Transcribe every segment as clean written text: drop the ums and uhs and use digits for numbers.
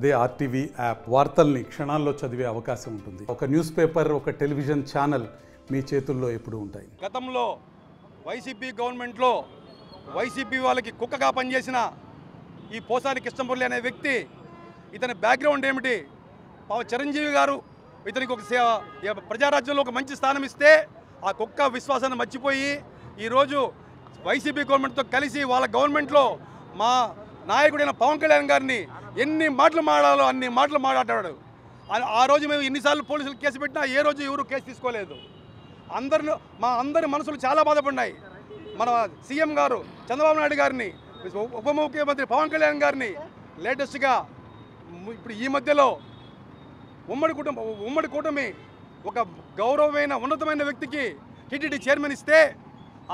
అదే RTV app వార్తల్ని క్షణాల్లో చదివే అవకాశం ఉంటుంది. ఒక న్యూస్ పేపర్, ఒక టెలివిజన్ ఛానల్ మీ చేతుల్లో ఎప్పుడూ ఉంటాయి. గతంలో వైసీపీ గవర్నమెంట్లో వైసీపీ వాళ్ళకి కుక్కగా పనిచేసిన ఈ పోసాని కృష్ణమురళి అనే వ్యక్తి, ఇతని బ్యాక్గ్రౌండ్ ఏమిటి, చిరంజీవి గారు ఇతనికి ఒక ప్రజారాజ్యంలో ఒక మంచి స్థానం ఇస్తే ఆ కుక్క విశ్వాసాన్ని మర్చిపోయి ఈరోజు వైసీపీ గవర్నమెంట్తో కలిసి వాళ్ళ గవర్నమెంట్లో మా నాయకుడైన పవన్ కళ్యాణ్ గారిని ఎన్ని మాటలు మాట్లాడాలో అన్ని మాటలు మాట్లాడాడు. ఆ రోజు మేము ఎన్నిసార్లు పోలీసులు కేసు పెట్టినా ఏ రోజు ఎవరు కేసు తీసుకోలేదు. అందరి మనసులు చాలా బాధపడినాయి. మన సీఎం గారు చంద్రబాబు నాయుడు గారిని, ఉప ముఖ్యమంత్రి పవన్ కళ్యాణ్ గారిని లేటెస్ట్గా ఇప్పుడు ఈ మధ్యలో ఉమ్మడి కూటమి ఒక గౌరవమైన ఉన్నతమైన వ్యక్తికి టీటీడీ చైర్మన్ ఇస్తే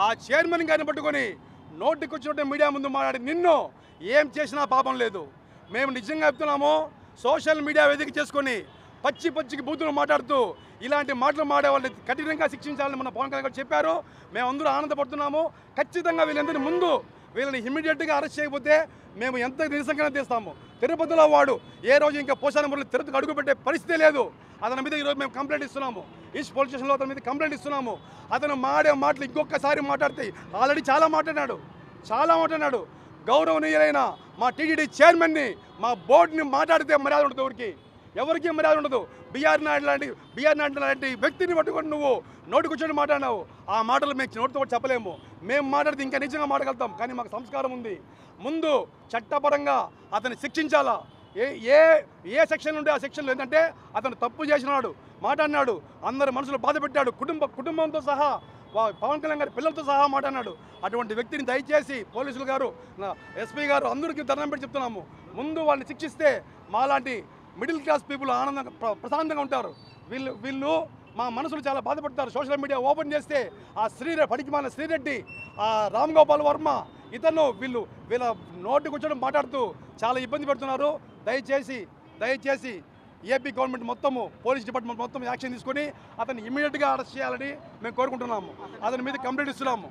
ఆ చైర్మన్ గారిని పట్టుకొని నోటికి వచ్చినట్టు మీడియా ముందు మాట్లాడి నిన్ను ఏం చేసినా పాపం లేదు. మేము నిజంగా చెప్తున్నాము, సోషల్ మీడియా వేదిక చేసుకొని పచ్చికి బూతులు మాట్లాడుతూ ఇలాంటి మాటలు మాడే వాళ్ళని కఠినంగా శిక్షించాలని మన పవన్ కళ్యాణ్ గారు చెప్పారు. మేమందరూ ఆనందపడుతున్నాము. ఖచ్చితంగా వీళ్ళందరి ముందు వీళ్ళని ఇమ్మీడియట్గా అరెస్ట్ చేయకపోతే మేము ఎంత నిరసనగా తీస్తాము. తిరుపతిలో వాడు ఏ రోజు ఇంకా పోసాని మురళి తిరుపతికి అడుగుపెట్టే పరిస్థితి లేదు. అతని మీద ఈరోజు మేము కంప్లైంట్ ఇస్తున్నాము. ఈస్ట్ పోలీస్ స్టేషన్లో అతని మీద కంప్లైంట్ ఇస్తున్నాము. అతను మాడే మాటలు ఇంకొకసారి మాట్లాడితే ఆల్రెడీ చాలా మాట్లాడినాడు. గౌరవనీయులైన మా టీటీడీ చైర్మన్ని, మా బోర్డుని మాట్లాడితే మర్యాద ఉండదు. ఎవరికి మర్యాద ఉండదు. బీఆర్ నాయుడు లాంటి వ్యక్తిని పట్టుకొని నువ్వు నోటికొచ్చి మాట్లాడినావు. ఆ మాటలు మేము నోటితో కూడా చెప్పలేము. మేము మాట్లాడితే ఇంకా నిజంగా మాట్లాడగలుగుతాం, కానీ మాకు సంస్కారం ఉంది. ముందు చట్టపరంగా అతన్ని శిక్షించాలా. ఏ సెక్షన్ ఉంటే ఆ సెక్షన్లో ఏంటంటే అతను తప్పు చేసినాడు, మాట్లాడినాడు, అందరి మనసులో బాధ పెట్టాడు, కుటుంబంతో సహా పవన్ కళ్యాణ్ గారి పిల్లలతో సహా మాట్లాడినాడు. అటువంటి వ్యక్తిని దయచేసి పోలీసులు గారు, ఎస్పీ గారు అందరికీ దండం పెట్టి చెప్తున్నాము, ముందు వాళ్ళని శిక్షిస్తే మాలాంటి మిడిల్ క్లాస్ పీపుల్ ఆనందంగా ప్రశాంతంగా ఉంటారు. వీళ్ళు మా మనసులు చాలా బాధపడతారు. సోషల్ మీడియా ఓపెన్ చేస్తే ఆ పనికిమాలిన శ్రీరెడ్డి, ఆ రామ్ గోపాల్ వర్మ, ఇతను వీళ్ళ నోటికి వచ్చడం మాట్లాడుతూ చాలా ఇబ్బంది పెడుతున్నారు. దయచేసి ఏపీ గవర్నమెంట్ మొత్తము, పోలీస్ డిపార్ట్మెంట్ మొత్తం యాక్షన్ తీసుకొని అతన్ని ఇమీడియట్గా అరెస్ట్ చేయాలని మేము కోరుకుంటున్నాము. అతని మీద కంప్లైంట్ ఇస్తున్నాము.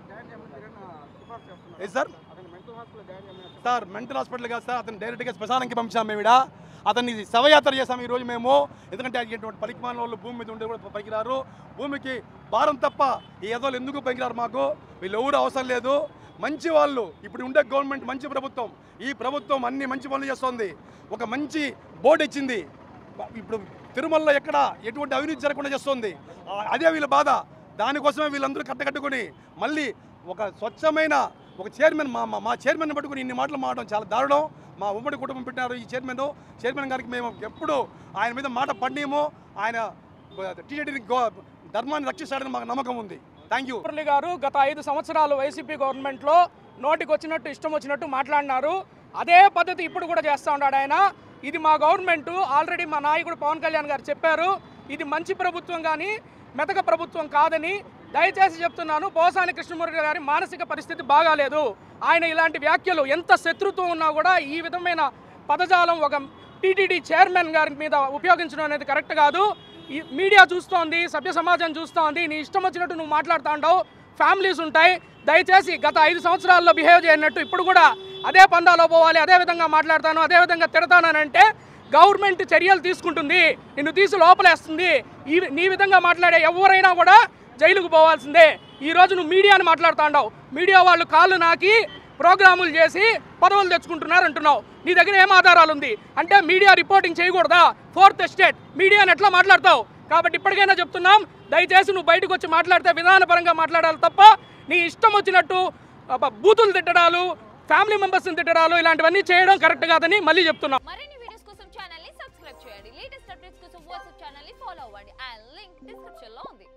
సార్ మెంటల్ హాస్పిటల్ కాదు సార్, అతను డైరెక్ట్గా శ్మశానానికి పంపించాము. మేము అతన్ని శవయాత్ర చేసాము ఈరోజు మేము. ఎందుకంటే అటువంటి పనికిమాలిన వాళ్ళు భూమి మీద ఉండే కూడా పనికిరారు. భూమికి భారం తప్ప ఈ ఎదోలు ఎందుకు పనికిరారు. మాకు వీళ్ళు ఎవరు అవసరం లేదు. మంచి వాళ్ళు, ఇప్పుడు ఉండే గవర్నమెంట్ మంచి ప్రభుత్వం. ఈ ప్రభుత్వం అన్ని మంచి పనులు చేస్తుంది. ఒక మంచి బోర్డు ఇచ్చింది. ఇప్పుడు తిరుమలలో ఎక్కడ ఎటువంటి అవినీతి జరగకుండా చేస్తుంది. అదే వీళ్ళ బాధ. దానికోసమే వీళ్ళందరూ కట్టుకొని మళ్ళీ ఒక స్వచ్ఛమైన ఒక చైర్మన్, మా చైర్మన్ పట్టుకుని ఇన్ని మాటలు మాట్లాడడం చాలా దారుణం. మా ఉమ్మడి కుటుంబం పెట్టినారు ఈ చైర్మన్ గారికి మేము ఎప్పుడు ఆయన మీద మాట పడినామో ఆయన టీటీడీ ధర్మాన్ని రక్షిస్తాడని మాకు నమ్మకం ఉంది. Thank you. మురళి గారు గత 5 సంవత్సరాలు వైసీపీ గవర్నమెంట్లో నోటికి వచ్చినట్టు ఇష్టం వచ్చినట్టు మాట్లాడినారు. అదే పద్ధతి ఇప్పుడు కూడా చేస్తూ ఉన్నాడు ఆయన. ఇది మా గవర్నమెంట్, ఆల్రెడీ మా నాయకుడు పవన్ కళ్యాణ్ గారు చెప్పారు, ఇది మంచి ప్రభుత్వం కానీ మెతక ప్రభుత్వం కాదని. దయచేసి చెప్తున్నాను, పోసాని కృష్ణమురళి గారి మానసిక పరిస్థితి బాగాలేదు. ఆయన ఇలాంటి వ్యాఖ్యలు ఎంత శత్రుత్వం ఉన్నా కూడా ఈ విధమైన పదజాలం ఒక టీటీడీ చైర్మన్ గారి మీద ఉపయోగించడం అనేది కరెక్ట్ కాదు. ఈ మీడియా చూస్తోంది, సభ్య సమాజం చూస్తోంది, నీ ఇష్టం వచ్చినట్టు నువ్వు మాట్లాడుతూ ఉంటావు, ఫ్యామిలీస్ ఉంటాయి. దయచేసి గత 5 సంవత్సరాల్లో బిహేవ్ చేయనట్టు ఇప్పుడు కూడా అదే పందాలో పోవాలి, అదే విధంగా మాట్లాడతాను, అదే విధంగా తిడతానంటే గవర్నమెంట్ చర్యలు తీసుకుంటుంది, నిన్ను తీసి లోపలేస్తుంది. నీ విధంగా మాట్లాడే ఎవరైనా కూడా జైలుకు పోవాల్సిందే. ఈరోజు నువ్వు మీడియాని మాట్లాడుతూ ఉండవు, మీడియా వాళ్ళు కాళ్ళు నాకి ప్రోగ్రాములు చేసి పదవులు తెచ్చుకుంటున్నారు అంటున్నావు. నీ దగ్గర ఏం ఆధారాలు ఉంది అంటే మీడియా రిపోర్టింగ్ చేయకూడదా? 4th ఎస్టేట్ మీడియాని ఎట్లా మాట్లాడతావు? కాబట్టి ఇప్పటికైనా చెప్తున్నాం, దయచేసి నువ్వు బయటకు వచ్చి మాట్లాడితే విధానపరంగా మాట్లాడాలి తప్ప నీ ఇష్టం వచ్చినట్టు బూతులు తిట్టడాలు, ఫ్యామిలీ మెంబర్స్ని తిట్టడాలు ఇలాంటివన్నీ చేయడం కరెక్ట్ కాదని మళ్ళీ చెప్తున్నాం. మరిన్ని వీడియోస్ కోసం ఛానల్ ని సబ్స్క్రైబ్ చేయండి. లేటెస్ట్ అప్డేట్స్ కోసం వాట్సాప్ ఛానల్ ని ఫాలో అవ్వండి. ఆ లింక్ డిస్క్రిప్షన్ లో ఉంది.